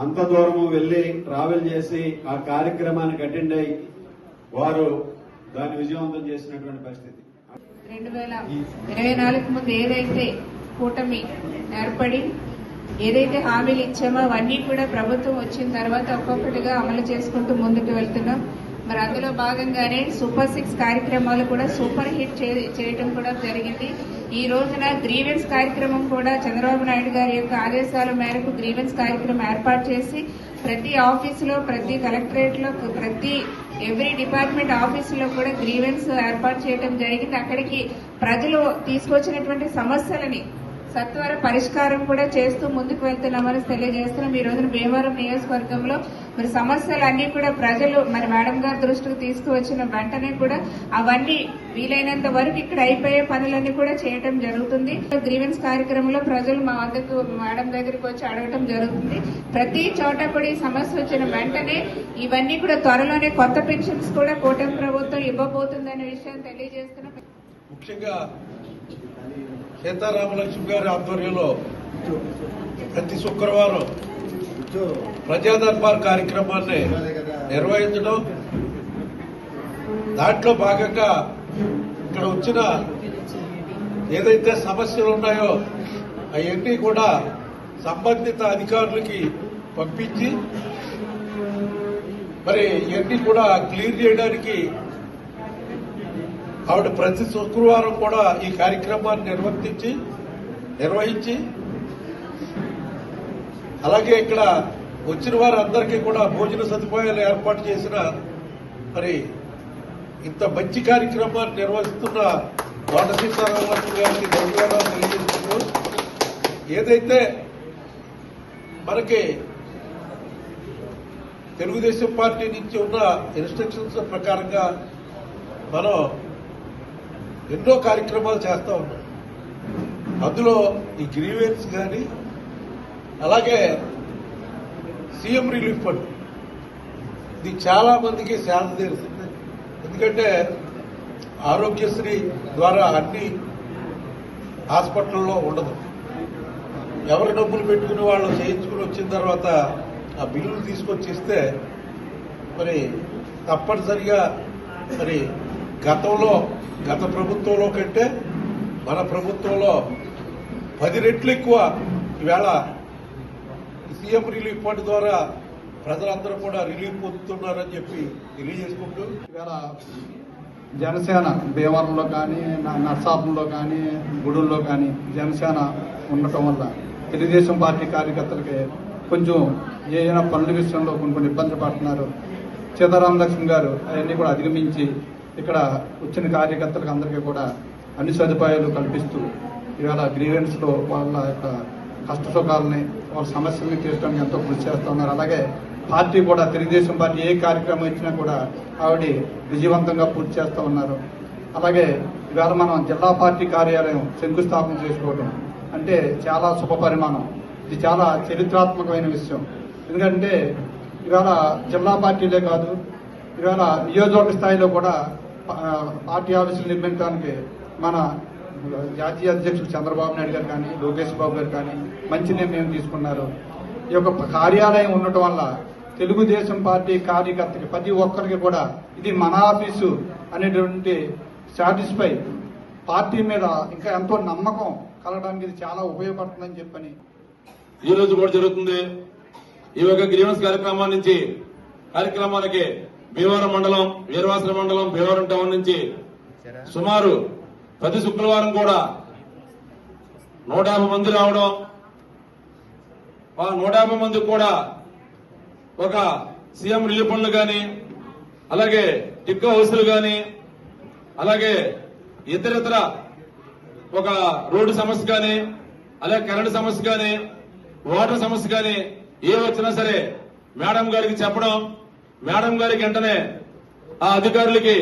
అంత దూరం వెళ్లి ట్రావెల్ చేసి ఆ కార్యక్రమానికి అటెండ్ అయ్యి వారు దాన్ని విజయవంతం చేసినటువంటి పరిస్థితి. 2024 ముందు ఏదైతే కూటమి ఏర్పడి ఏదైతే హామీలు ఇచ్చామో అవన్నీ కూడా ప్రభుత్వం వచ్చిన తర్వాత ఒక్కొక్కటిగా అమలు చేసుకుంటూ ముందుకు వెళ్తున్నాం. మరి అందులో భాగంగానే సూపర్ 6 కార్యక్రమాలు కూడా సూపర్ హిట్ చేయడం కూడా జరిగింది. ఈ రోజున గ్రీవెన్స్ కార్యక్రమం కూడా చంద్రబాబు నాయుడు గారి యొక్క ఆదేశాల మేరకు గ్రీవెన్స్ కార్యక్రమం ఏర్పాటు చేసి ప్రతి ఆఫీసులో, ప్రతి కలెక్టరేట్ లో, ప్రతి ఎవ్రీ డిపార్ట్మెంట్ ఆఫీసులో కూడా గ్రీవెన్స్ ఏర్పాటు చేయడం జరిగింది. అక్కడికి ప్రజలు తీసుకొచ్చినటువంటి సమస్యలని సత్వర పరిష్కారం కూడా చేస్తూ ముందుకు వెళ్తున్నామని తెలియజేస్తున్నాం. ఈ రోజున భీమవరం నియోజకవర్గంలో మరి సమస్యలన్నీ కూడా ప్రజలు మరి మేడం గారి దృష్టికి తీసుకువచ్చిన వెంటనే కూడా అవన్నీ వీలైనంత వరకు ఇక్కడ అయిపోయే పనులన్నీ కూడా చేయడం జరుగుతుంది. గ్రీవెన్స్ కార్యక్రమంలో ప్రజలు మా వద్దకు మేడం దగ్గరికి వచ్చి అడగటం జరుగుతుంది. ప్రతి చోట కూడా ఈ సమస్య వచ్చిన వెంటనే ఇవన్నీ కూడా త్వరలోనే కొత్త పెన్షన్స్ కూడా కూటమి ప్రభుత్వం ఇవ్వబోతుందనే విషయాన్ని తెలియజేస్తున్నాం. ముఖ్యంగా సీతారామలక్ష్మి గారి ఆధ్వర్యంలో ప్రతి శుక్రవారం ప్రజా దర్బార్ కార్యక్రమాన్ని నిర్వహించడం, దాంట్లో భాగంగా ఇక్కడ వచ్చిన ఏదైతే సమస్యలు ఉన్నాయో అవన్నీ కూడా సంబంధిత అధికారులకి పంపించి మరి ఇవన్నీ కూడా క్లియర్ చేయడానికి ఆవిడ ప్రతి శుక్రవారం కూడా ఈ కార్యక్రమాన్ని నిర్వహించి అలాగే ఇక్కడ వచ్చిన వారందరికీ కూడా భోజన సదుపాయాలు ఏర్పాటు చేసిన మరి ఇంత మంచి కార్యక్రమాన్ని నిర్వహిస్తున్న కోట సీతారామలక్ష్మి గారికి ధన్యవాదాలు తెలియజేస్తున్నాం. ఏదైతే మనకి తెలుగుదేశం పార్టీ నుంచి ఉన్న ఇన్స్ట్రక్షన్స్ ప్రకారంగా మనం ఎన్నో కార్యక్రమాలు చేస్తా ఉన్నాం. అందులో ఈ గ్రీవెన్స్ కానీ, అలాగే సీఎం రిలీఫ్ ఫండ్, ఇది చాలా మందికి సేవ తీరుతుంది. ఎందుకంటే ఆరోగ్యశ్రీ ద్వారా అన్ని హాస్పిటల్లో ఉండదు. ఎవరి డబ్బులు పెట్టుకుని వాళ్ళు చేయించుకుని వచ్చిన తర్వాత ఆ బిల్లులు తీసుకొచ్చి ఇస్తే మరి తప్పనిసరిగా మరి గత ప్రభుత్వంలో కంటే మన ప్రభుత్వంలో 10 రెట్లు ఎక్కువ ఈవేళ సీఎం రిలీఫ్ ఫండ్ ద్వారా ప్రజలందరూ కూడా రిలీఫ్ పొందుతున్నారని చెప్పి తెలియజేసుకుంటూ ఇవాళ జనసేన భీమవరంలో కానీ నర్సాపురంలో కానీ గుడుల్లో కానీ జనసేన ఉండటం వల్ల తెలుగుదేశం పార్టీ కార్యకర్తలకి కొంచెం ఏదైనా పనుల విషయంలో కొన్ని ఇబ్బందులు పడుతున్నారు. సీతారామ లక్ష్మణ్ గారు అవన్నీ కూడా అధిగమించి ఇక్కడ వచ్చిన కార్యకర్తలకు అందరికీ కూడా అన్ని సదుపాయాలు కల్పిస్తూ ఇవాళ గ్రీవెన్స్లో వాళ్ళ యొక్క కష్ట సుఖాలని వాళ్ళ సమస్యల్ని తీర్చడానికి ఎంతో కృషి చేస్తూ ఉన్నారు. అలాగే పార్టీ కూడా తెలుగుదేశం పార్టీ ఏ కార్యక్రమం ఇచ్చినా కూడా ఆవిడ విజయవంతంగా పూర్తి చేస్తూ ఉన్నారు. అలాగే ఇవాళ మనం జిల్లా పార్టీ కార్యాలయం శంకుస్థాపన చేసుకోవడం అంటే చాలా శుభ పరిమాణం. ఇది చాలా చరిత్రాత్మకమైన విషయం. ఎందుకంటే ఇవాళ జిల్లా పార్టీలే కాదు, ఇవాళ నియోజకవర్గ స్థాయిలో కూడా పార్టీ ఆఫీసులు నిర్మించడానికి మన జాతీయ అధ్యక్షుడు చంద్రబాబు నాయుడు గారు కానీ లోకేష్ బాబు గారు కానీ మంచి నిర్ణయం తీసుకున్నారు. ఈ యొక్క కార్యాలయం ఉండటం వల్ల తెలుగుదేశం పార్టీ కార్యకర్తకి ప్రతి ఒక్కరికి కూడా ఇది మన ఆఫీసు అనేటువంటి సాటిస్ఫై పార్టీ మీద ఇంకా ఎంతో నమ్మకం కలగడానికి ఇది చాలా ఉపయోగపడుతుందని చెప్పని ఈ రోజు కూడా జరుగుతుంది. ఈ యొక్క గ్రీవెన్స్ కార్యక్రమానికి భీమవరం మండలం, వీరవాసల మండలం, భీమవరం టౌన్ నుంచి సుమారు ప్రతి శుక్రవారం కూడా 150 మంది రావడం, ఆ 150 మందికి కూడా ఒక సీఎం రిలీఫ్ ఫండ్లు కానీ, అలాగే టిక్కో హౌస్లు కానీ, అలాగే ఇతరితర ఒక రోడ్డు సమస్య కానీ, అలాగే కరెంటు సమస్య కానీ, వాటర్ సమస్య కానీ ఏ వచ్చినా సరే మేడం గారికి చెప్పడం, మేడం గారికి వెంటనే ఆ అధికారులకి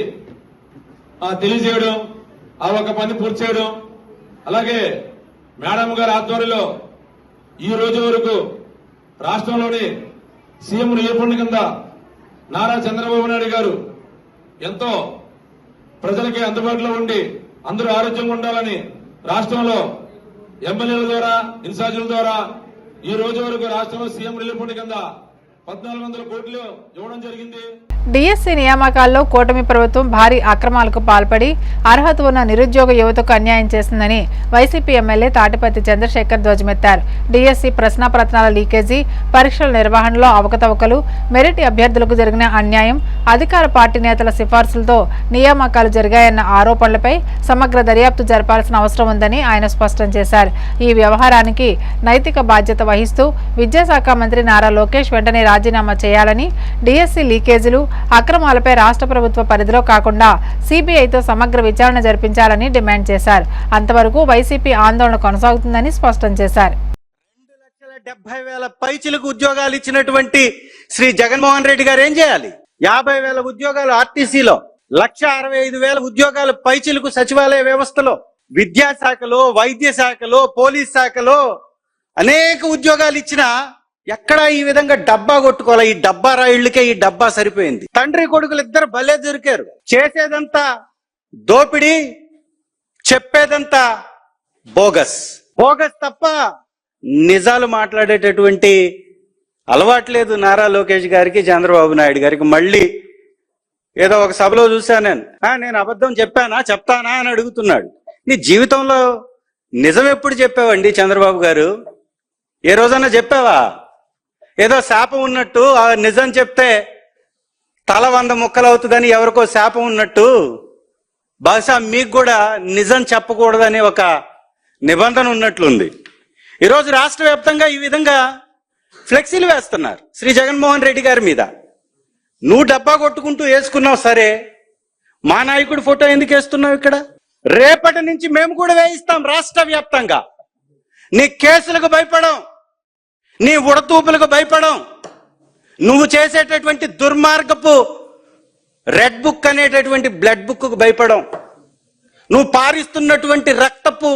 తెలియజేయడం, ఆ ఒక పని పూర్తి చేయడం. అలాగే మేడం గారి ఆధ్వర్యంలో ఈ రోజు వరకు రాష్ట్రంలోని సీఎం రిలీఫ్ ఫండ్ కింద నారా చంద్రబాబు నాయుడు గారు ఎంతో ప్రజలకి అందుబాటులో ఉండి అందరూ ఆరోగ్యంగా ఉండాలని రాష్ట్రంలో ఎమ్మెల్యేల ద్వారా, ఇన్ఛార్జీల ద్వారా ఈ రోజు వరకు రాష్ట్రంలో సీఎం రిలీఫ్ ఫండ్ కింద 1400 కోట్లు ఇవ్వడం జరిగింది. డిఎస్సి నియామకాల్లో కూటమి ప్రభుత్వం భారీ అక్రమాలకు పాల్పడి అర్హత ఉన్న నిరుద్యోగ యువతకు అన్యాయం చేసిందని వైసీపీ ఎమ్మెల్యే తాటిపత్తి చంద్రశేఖర్ ధ్వజమెత్తారు. డిఎస్సి ప్రశ్నాపత్రాల లీకేజీ, పరీక్షల నిర్వహణలో అవకతవకలు, మెరిట్ అభ్యర్థులకు జరిగిన అన్యాయం, అధికార పార్టీ నేతల సిఫార్సులతో నియామకాలు జరిగాయన్న ఆరోపణలపై సమగ్ర దర్యాప్తు జరపాల్సిన అవసరం ఉందని ఆయన స్పష్టం చేశారు. ఈ వ్యవహారానికి నైతిక బాధ్యత వహిస్తూ విద్యాశాఖ మంత్రి నారా లోకేష్ వెంటనే రాజీనామా చేయాలని, డిఎస్సి లీకేజీలు, అక్రమాలపై రాష్ట్ర ప్రభుత్వ పరిధిలో కాకుండా సిబిఐతో సమగ్ర విచారణ జరిపించాలని డిమాండ్ చేశారు. అంతవరకు వైసీపీ ఆందోళన కొనసాగుతుందని స్పష్టం చేశారు. 2,70,000 పైచిలకు ఉద్యోగాలు ఇచ్చినటువంటి శ్రీ జగన్మోహన్ రెడ్డి గారు ఏం చేయాలి? 50,000 ఉద్యోగాలు ఆర్టీసీలో, 1,65,000 ఉద్యోగాలు పైచిలకు సచివాలయ వ్యవస్థలో, విద్యాశాఖలో, వైద్య శాఖలో, పోలీస్ శాఖలో అనేక ఉద్యోగాలు ఇచ్చినా ఎక్కడా ఈ విధంగా డబ్బా కొట్టుకోవాలి. ఈ డబ్బా రాయిళ్లకే ఈ డబ్బా సరిపోయింది. తండ్రి కొడుకులు ఇద్దరు భలే దొరికారు. చేసేదంతా దోపిడీ, చెప్పేదంతా బోగస్ తప్ప నిజాలు మాట్లాడేటటువంటి అలవాట్లేదు నారా లోకేష్ గారికి, చంద్రబాబు నాయుడు గారికి. మళ్ళీ ఏదో ఒక సభలో చూశాను నేను అబద్ధం చెప్తానా అని అడుగుతున్నాడు. నీ జీవితంలో నిజం ఎప్పుడు చెప్పావండి చంద్రబాబు గారు? ఏ రోజన్నా చెప్పావా? ఏదో శాపం ఉన్నట్టు ఆ నిజం చెప్తే తల 100 ముక్కలు అవుతుందని ఎవరికో శాపం ఉన్నట్టు బహుశా మీకు కూడా నిజం చెప్పకూడదనే ఒక నిబంధన ఉన్నట్లుంది. ఈరోజు రాష్ట్ర వ్యాప్తంగా ఈ విధంగా ఫ్లెక్సీలు వేస్తున్నారు శ్రీ జగన్మోహన్ రెడ్డి గారి మీద. నువ్వు డబ్బా కొట్టుకుంటూ వేసుకున్నావు సరే, మా నాయకుడి ఫోటో ఎందుకు వేస్తున్నావు ఇక్కడ? రేపటి నుంచి మేము కూడా వేయిస్తాం రాష్ట్ర వ్యాప్తంగా. నీ కేసులకు భయపడం, నీ ఉడతూపులకు భయపడం, నువ్వు చేసేటటువంటి దుర్మార్గపు రెడ్ బుక్ అనేటటువంటి బ్లడ్ బుక్ కు భయపడం, నువ్వు పారిస్తున్నటువంటి రక్తపు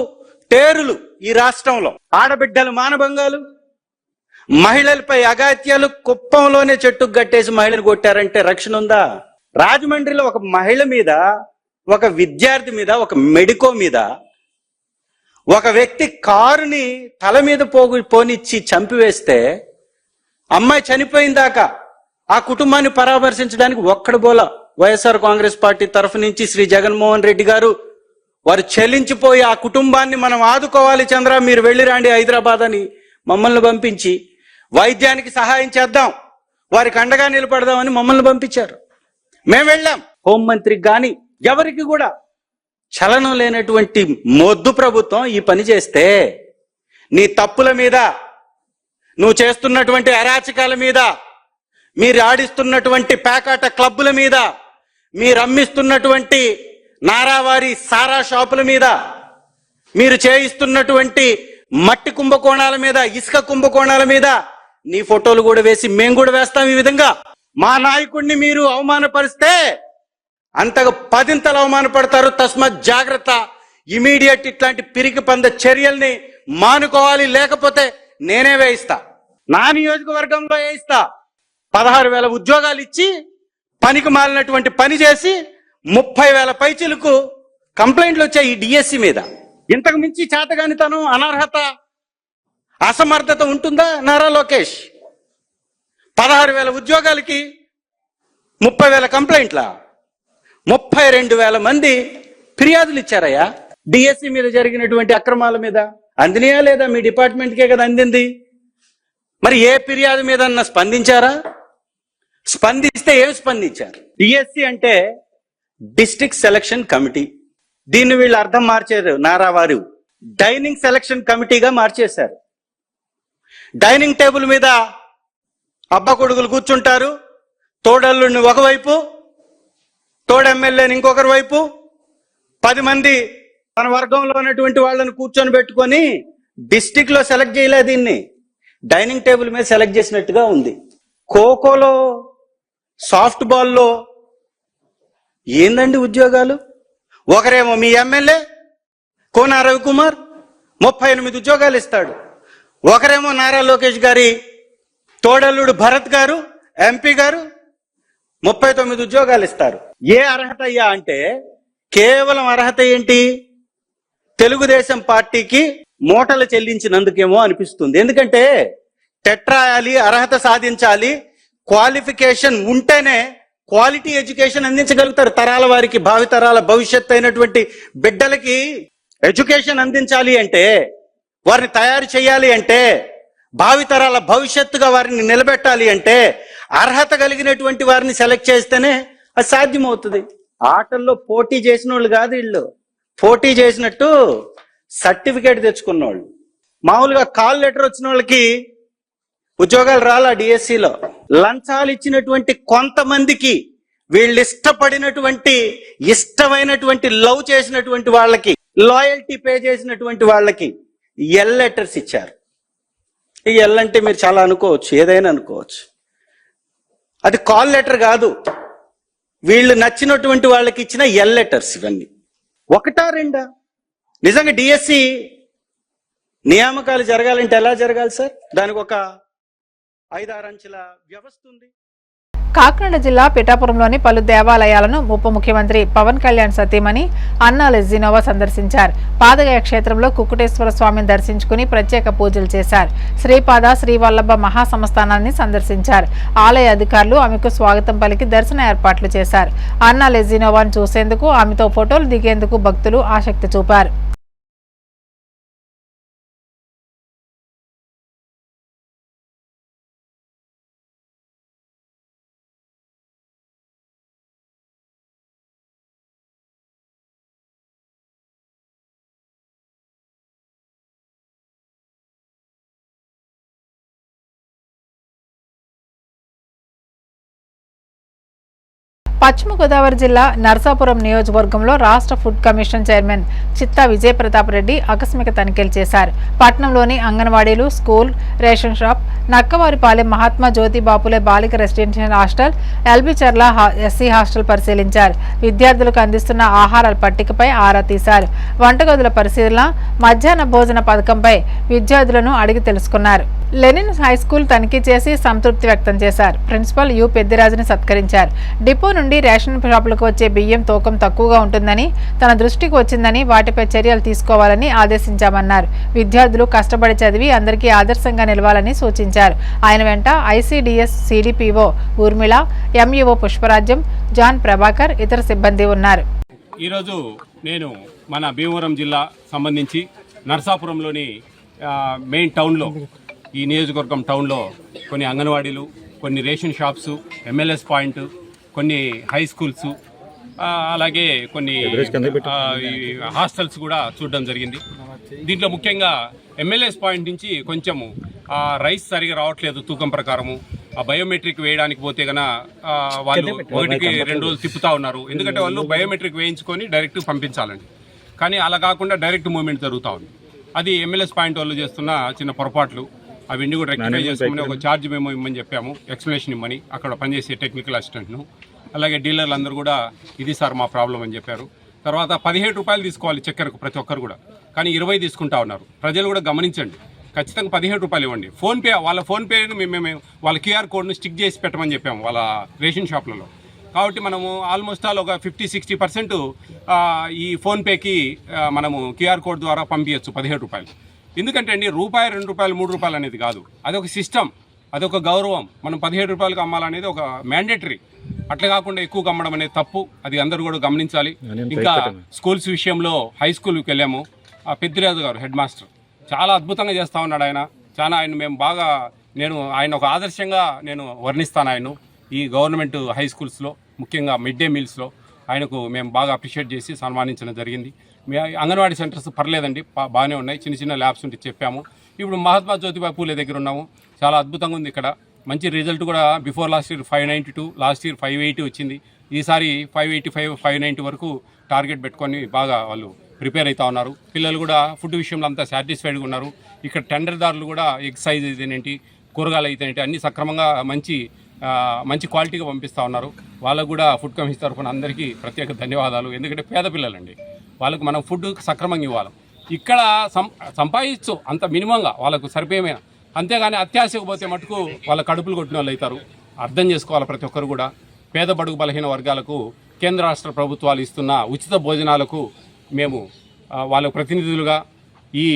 టేరులు ఈ రాష్ట్రంలో, ఆడబిడ్డలు మానభంగాలు, మహిళలపై అఘాత్యాలు, కుప్పంలోనే చెట్టుకు గట్టేసి మహిళను కొట్టారంటే రక్షణ ఉందా? రాజమండ్రిలో ఒక మహిళ మీద, ఒక విద్యార్థి మీద, ఒక మెడికో మీద ఒక వ్యక్తి కారుని తల మీద పోనిచ్చి చంపివేస్తే అమ్మాయి చనిపోయిన దాకా ఆ కుటుంబాన్ని పరామర్శించడానికి ఒక్కడు బోల వైఎస్ఆర్ కాంగ్రెస్ పార్టీ తరఫు నుంచి శ్రీ జగన్మోహన్ రెడ్డి గారు వారు చెల్లించిపోయి ఆ కుటుంబాన్ని మనం ఆదుకోవాలి చంద్ర, మీరు వెళ్ళి రండి హైదరాబాద్ అని మమ్మల్ని పంపించి వైద్యానికి సహాయం చేద్దాం, వారికి అండగా నిలబడదామని మమ్మల్ని పంపించారు. మేము వెళ్ళాం. హోంమంత్రికి కానీ ఎవరికి కూడా చలనం లేనటువంటి మొద్దు ప్రభుత్వం ఈ పని చేస్తే నీ తప్పుల మీద, నువ్వు చేస్తున్నటువంటి అరాచకాల మీద, మీరు ఆడిస్తున్నటువంటి పేకాట క్లబ్బుల మీద, మీరు అమ్మిస్తున్నటువంటి నారావారి సారా షాపుల మీద, మీరు చేయిస్తున్నటువంటి మట్టి కుంభకోణాల మీద, ఇసుక కుంభకోణాల మీద నీ ఫోటోలు కూడా వేసి మేము కూడా వేస్తాం. ఈ విధంగా మా నాయకుడిని మీరు అవమానపరిస్తే అంతగా 10 ఇంతలు అవమానపడతారు. తస్మాత్ జాగ్రత్త. ఇమీడియట్ ఇట్లాంటి పిరికి పంద చర్యల్ని మానుకోవాలి, లేకపోతే నేనే వేయిస్తా, నా నియోజకవర్గంలో వేయిస్తా. 16,000 ఉద్యోగాలు ఇచ్చి పనికి మాలినటువంటి పని చేసి 30,000 పైచిలకు కంప్లైంట్లు వచ్చాయి ఈ డిఎస్సి మీద. ఇంతకు మించి చేతగానితనం, అనర్హత, అసమర్థత ఉంటుందా నారా లోకేష్? 16,000 ఉద్యోగాలకి 30,000 కంప్లైంట్ల, 32,000 మంది ఫిర్యాదులు ఇచ్చారయ్యా డిఎస్సి మీద జరిగినటువంటి అక్రమాల మీద. అందినయా లేదా? మీ డిపార్ట్మెంట్కే కదా అందింది. మరి ఏ ఫిర్యాదు మీద స్పందించారా? స్పందిస్తే ఏం స్పందించారు? డిఎస్సి అంటే డిస్ట్రిక్ట్ సెలక్షన్ కమిటీ. దీన్ని వీళ్ళు అర్థం మార్చారు. నారావారు డైనింగ్ సెలక్షన్ కమిటీగా మార్చేశారు. డైనింగ్ టేబుల్ మీద అబ్బా కొడుకులు కూర్చుంటారు, తోడల్లుని ఒకవైపు, తోడు ఎమ్మెల్యేని ఇంకొకరి వైపు, 10 మంది తన వర్గంలో ఉన్నటువంటి వాళ్ళని కూర్చొని పెట్టుకొని డిస్ట్రిక్ట్ లో సెలెక్ట్ చేయలే, దీన్ని డైనింగ్ టేబుల్ మీద సెలెక్ట్ చేసినట్టుగా ఉంది. ఖోఖోలో, సాఫ్ట్ బాల్లో ఏందండి ఉద్యోగాలు? ఒకరేమో మీ ఎమ్మెల్యే కోన రవికుమార్ 38 ఉద్యోగాలు ఇస్తాడు. ఒకరేమో నారా లోకేష్ గారి తోడల్లుడు భరత్ గారు, ఎంపీ గారు 39 ఉద్యోగాలు ఇస్తారు. ఏ అర్హత అయ్యా అంటే కేవలం అర్హత ఏంటి? తెలుగుదేశం పార్టీకి మూటలు చెల్లించినందుకేమో అనిపిస్తుంది. ఎందుకంటే టెట్ రాయాలి, అర్హత సాధించాలి, క్వాలిఫికేషన్ ఉంటేనే క్వాలిటీ ఎడ్యుకేషన్ అందించగలుగుతారు. తరాల వారికి, భావితరాల భవిష్యత్తు అయినటువంటి బిడ్డలకి ఎడ్యుకేషన్ అందించాలి అంటే, వారిని తయారు చేయాలి అంటే, భావితరాల భవిష్యత్తుగా వారిని నిలబెట్టాలి అంటే అర్హత కలిగినటువంటి వారిని సెలెక్ట్ చేస్తేనే అది సాధ్యమవుతుంది. ఆటల్లో పోటీ చేసిన వాళ్ళు కాదు వీళ్ళు, పోటీ చేసినట్టు సర్టిఫికేట్ తెచ్చుకున్న వాళ్ళు. మామూలుగా కాల్ లెటర్ వచ్చిన వాళ్ళకి ఉద్యోగాలు రాలా డిఎస్సిలో. లంచాలు ఇచ్చినటువంటి కొంతమందికి, వీళ్ళు ఇష్టపడినటువంటి, ఇష్టమైనటువంటి, లవ్ చేసినటువంటి వాళ్ళకి, లాయల్టీ పే చేసినటువంటి వాళ్ళకి ఎల్ లెటర్స్ ఇచ్చారు. ఈ ఎల్ అంటే మీరు చాలా అనుకోవచ్చు, ఏదైనా అనుకోవచ్చు. అది కాల్ లెటర్ కాదు, వీళ్ళు నచ్చినటువంటి వాళ్ళకి ఇచ్చిన ఎల్ లెటర్స్. ఇవన్నీ ఒకటా రెండా? నిజంగా డిఎస్సి నియామకాలు జరగాలంటే ఎలా జరగాలి సార్? దానికి ఒక 5-6 అంచెల వ్యవస్థ ఉంది. కాకినాడ జిల్లా పిఠాపురంలోని పలు దేవాలయాలను ఉప ముఖ్యమంత్రి పవన్ కళ్యాణ్ సతీమణి అన్నా లెజినోవా సందర్శించారు. పాదగయ క్షేత్రంలో కుక్కుటేశ్వర స్వామిని దర్శించుకుని ప్రత్యేక పూజలు చేశారు. శ్రీపాద శ్రీవల్లభ మహాసంస్థానాన్ని సందర్శించారు. ఆలయ అధికారులు ఆమెకు స్వాగతం పలికి దర్శన ఏర్పాట్లు చేశారు. అన్నా లెజినోవాను చూసేందుకు, ఆమెతో ఫోటోలు దిగేందుకు భక్తులు ఆసక్తి చూపారు. పశ్చిమ గోదావరి జిల్లా నరసాపురం నియోజకవర్గంలో రాష్ట్ర ఫుడ్ కమిషన్ చైర్మన్ చిత్తా విజయ ప్రతాప్ రెడ్డి ఆకస్మిక తనిఖీలు చేశారు. పట్టణంలోని అంగన్వాడీలు, స్కూల్, రేషన్ షాప్, నక్కవారిపాలెం మహాత్మా జ్యోతి బాపులే బాలిక రెసిడెన్షియల్ హాస్టల్, ఎల్బిచర్ల ఎస్సీ హాస్టల్ పరిశీలించారు. విద్యార్థులకు అందిస్తున్న ఆహారాల పట్టికపై ఆరా తీశారు. వంటగదుల పరిశీలన, మధ్యాహ్న భోజన పథకంపై విద్యార్థులను అడిగి తెలుసుకున్నారు. లెనిన్ హైస్కూల్ తనిఖీ చేసి సంతృప్తి వ్యక్తం చేశారు. ప్రిన్సిపల్ యు పెద్దిరాజుని సత్కరించారు. డిపో నుండి రేషన్ షాపులకు వచ్చే బియ్యం తూకం తక్కువగా ఉంటుందని, తన దృష్టికి వచ్చిందని, వాటిపై చర్యలు తీసుకోవాలని ఆదేశించామన్నారు. విద్యార్థులు కష్టపడి చదివి అందరికీ ఆదర్శంగా నిలవాలని సూచించారు. ఆయన వెంట ICDS CDPO Urmila, MEO Pushparajyam, John Prabhakar, ఇతర సిబ్బంది ఉన్నారు. ఈరోజు నేను మన భీమవరం జిల్లా సంబంధించి నర్సాపురంలోని మెయిన్ టౌన్లో, ఈ నియోజకవర్గం టౌన్లో కొన్ని అంగన్వాడీలు, కొన్ని రేషన్ షాప్స్, ఎంఎల్ఎస్ పాయింట్, కొన్ని హై స్కూల్స్, అలాగే కొన్ని హాస్టల్స్ కూడా చూడడం జరిగింది. దీంట్లో ముఖ్యంగా ఎంఎల్ఎస్ పాయింట్ నుంచి కొంచెము రైస్ సరిగా రావట్లేదు తూకం ప్రకారము. ఆ బయోమెట్రిక్ వేయడానికి పోతే కన్నా వాళ్ళు 1-2 రోజులు తిప్పుతా ఉన్నారు. ఎందుకంటే వాళ్ళు బయోమెట్రిక్ వేయించుకొని డైరెక్ట్ పంపించాలండి. కానీ అలా కాకుండా డైరెక్ట్ మూవ్మెంట్ జరుగుతూ ఉంది. అది ఎంఎల్ఎస్ పాయింట్ వాళ్ళు చేస్తున్న చిన్న పొరపాట్లు. అవన్నీ కూడా రెక్టిఫై చేసుకోమని ఒక ఛార్జ్ మేము ఇమ్మని చెప్పాము, ఎక్స్ప్లెనేషన్ ఇమ్మని అక్కడ పనిచేసే టెక్నికల్ అసిస్టెంట్ను. అలాగే డీలర్లు అందరూ కూడా ఇది సార్ మా ప్రాబ్లం అని చెప్పారు. తర్వాత 17 రూపాయలు తీసుకోవాలి చక్కెరకు ప్రతి ఒక్కరు కూడా, కానీ 20 తీసుకుంటా ఉన్నారు. ప్రజలు కూడా గమనించండి, ఖచ్చితంగా 17 రూపాయలు ఇవ్వండి. ఫోన్పే, వాళ్ళ ఫోన్పేను మేము వాళ్ళ క్యూఆర్ కోడ్ను స్టిక్ చేసి పెట్టమని చెప్పాము వాళ్ళ రేషన్ షాప్లలో. కాబట్టి మనము ఆల్మోస్ట్ ఆల్ ఒక 50-60% ఈ ఫోన్పేకి మనము క్యూఆర్ కోడ్ ద్వారా పంపించచ్చు 17 రూపాయలు. ఎందుకంటే అండి, రూపాయి, 2 రూపాయలు, 3 రూపాయలు అనేది కాదు, అదొక సిస్టమ్, అదొక గౌరవం. మనం 17 రూపాయలకు అమ్మాలనేది ఒక మ్యాండేటరీ. అట్లా కాకుండా ఎక్కువగా అమ్మడం అనేది తప్పు. అది అందరూ కూడా గమనించాలి. ఇంకా స్కూల్స్ విషయంలో హై స్కూల్కి వెళ్ళాము. పెద్దిరాజు గారు హెడ్ మాస్టర్ చాలా అద్భుతంగా చేస్తూ ఉన్నాడు. ఆయన మేము బాగా, ఆయన ఒక ఆదర్శంగా నేను వర్ణిస్తాను. ఆయన ఈ గవర్నమెంట్ హై స్కూల్స్లో, ముఖ్యంగా మిడ్ డే మీల్స్లో ఆయనకు మేము బాగా అప్రిషియేట్ చేసి సన్మానించడం జరిగింది. అంగన్వాడీ సెంటర్స్ పర్లేదండి, బాగానే ఉన్నాయి. చిన్న చిన్న ల్యాబ్స్ ఉంటే చెప్పాము. ఇప్పుడు మహాత్మా జ్యోతిబా పూలే దగ్గర ఉన్నాము. చాలా అద్భుతంగా ఉంది ఇక్కడ. మంచి రిజల్ట్ కూడా before last year 592, last year 580 వచ్చింది. ఈసారి 585, 590 వరకు టార్గెట్ పెట్టుకొని బాగా వాళ్ళు ప్రిపేర్ అవుతా ఉన్నారు. పిల్లలు కూడా ఫుడ్ విషయంలో అంతా సాటిస్ఫైడ్గా ఉన్నారు. ఇక్కడ టెండర్దారులు కూడా ఎగ్ సైజ్ అయితేనేంటి, కూరగాయలు అయితేనేంటి అన్ని సక్రమంగా మంచి క్వాలిటీగా పంపిస్తూ ఉన్నారు. వాళ్ళకు కూడా ఫుడ్ కమిషన్ తరఫున అందరికీ ప్రత్యేక ధన్యవాదాలు. ఎందుకంటే పేద పిల్లలండి, వాళ్ళకు మనం ఫుడ్ సక్రమంగా ఇవ్వాలి. ఇక్కడ సంపాదించు అంత మినిమంగా వాళ్ళకు సరిపోయేమైనా, అంతేగాని అత్యాశకు పోతే మటుకు వాళ్ళ కడుపులు కొట్టిన వాళ్ళు అవుతారు. అర్థం చేసుకోవాలి ప్రతి ఒక్కరు కూడా. పేద బడుగు బలహీన వర్గాలకు కేంద్ర రాష్ట్ర ప్రభుత్వాలు ఇస్తున్న ఉచిత భోజనాలకు మేము వాళ్ళ ప్రతినిధులుగా ఈ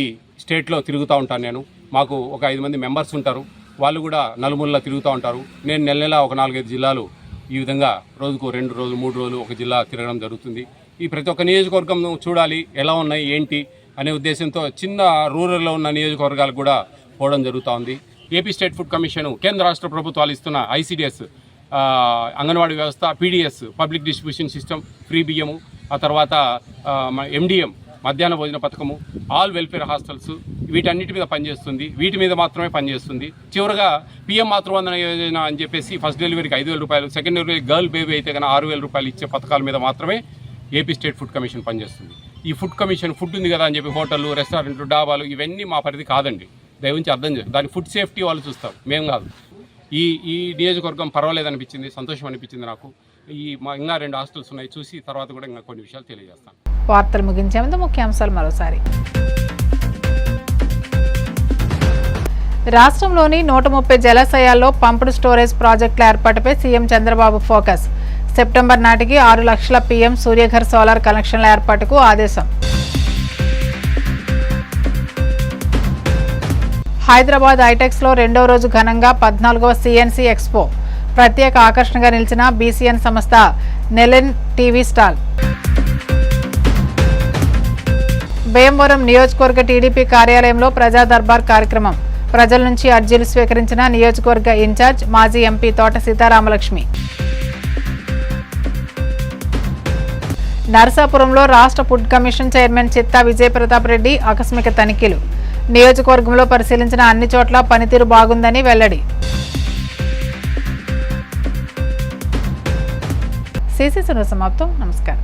స్టేట్లో తిరుగుతూ ఉంటాను. మాకు ఒక 5 మంది మెంబర్స్ ఉంటారు. వాళ్ళు కూడా నలుమూలలా తిరుగుతూ ఉంటారు. నేను నెల ఒక 4-5 జిల్లాలు ఈ విధంగా రోజుకు 2 రోజులు 3 రోజులు ఒక జిల్లా తిరగడం జరుగుతుంది. ఈ ప్రతి ఒక్క నియోజకవర్గం చూడాలి ఎలా ఉన్నాయి ఏంటి అనే ఉద్దేశంతో చిన్న రూరల్లో ఉన్న నియోజకవర్గాలకు కూడా పోవడం జరుగుతూ ఉంది. ఏపీ స్టేట్ ఫుడ్ కమిషన్, కేంద్ర రాష్ట్ర ప్రభుత్వాలు ఇస్తున్న ఐసిడిఎస్ అంగన్వాడీ వ్యవస్థ, PDS public distribution system, free బియ్యము, ఆ తర్వాత ఎండిఎం మధ్యాహ్న భోజన పథకము, ఆల్ వెల్ఫేర్ హాస్టల్స్, వీటన్నిటి మీద పనిచేస్తుంది. వీటి మీద మాత్రమే పనిచేస్తుంది. చివరగా పిఎం మాతృవందన యోజన అని చెప్పేసి ఫస్ట్ డెలివరీకి 5,000 రూపాయలు, సెకండ్ డెలివరీ గర్ల్ బేబీ అయితే కన్నా 6,000 రూపాయలు ఇచ్చే పథకాల మీద మాత్రమే ఏపీ స్టేట్ ఫుడ్ కమిషన్ పనిచేస్తుంది. ఈ ఫుడ్ కమిషన్ ఫుడ్ ఉంది కదా అని చెప్పి హోటళ్ళు, రెస్టారెంట్లు, డాబాలు ఇవన్నీ మా పరిధి కాదండి. దయవుంచి అర్థం చేసి దాని ఫుడ్ సేఫ్టీ వాళ్ళు చూస్తారు, మేము కాదు. ఈ నియోజకవర్గం పర్వాలేదు అనిపించింది, సంతోషం అనిపించింది నాకు. ఇంకా 2 హాస్టల్స్ ఉన్నాయి, చూసి తర్వాత కూడా ఇంకా కొన్ని విషయాలు తెలియజేస్తాను. వార్తలు ముగించే ముందు ముఖ్యాంశాలు మరోసారి. రాష్ట్రంలోని 130 జలాశయాల్లో పంప్డ్ స్టోరేజ్ ప్రాజెక్టుల ఏర్పాటుపై సీఎం చంద్రబాబు ఫోకస్. సెప్టెంబర్ నాటికి 6 లక్షల పీఎం సూర్యఘర్ సోలార్ కనెక్షన్ల ఏర్పాటుకు ఆదేశం. హైదరాబాద్ ఐటెక్స్లో 2వ రోజు ఘనంగా 14వ సిఎన్సి ఎక్స్పో. ప్రత్యేక ఆకర్షణగా నిలిచిన బీసీఎన్ సంస్థ నెలెన్ టీవీ స్టాల్. భీమవరం నియోజకవర్గ టీడీపీ కార్యాలయంలో ప్రజా దర్బార్ కార్యక్రమం. ప్రజల నుంచి అర్జీలు స్వీకరించిన నియోజకవర్గ ఇన్ఛార్జ్ మాజీ ఎంపీ తోట సీతారామలక్ష్మి. నరసాపురంలో రాష్ట్ర ఫుడ్ కమిషన్ చైర్మన్ చిత్తా విజయప్రతాప్ రెడ్డి ఆకస్మిక తనిఖీలు. నియోజకవర్గంలో పరిశీలించిన అన్ని చోట్ల పనితీరు బాగుందని వెల్లడి. సీసీ సమాప్తం. నమస్కారం.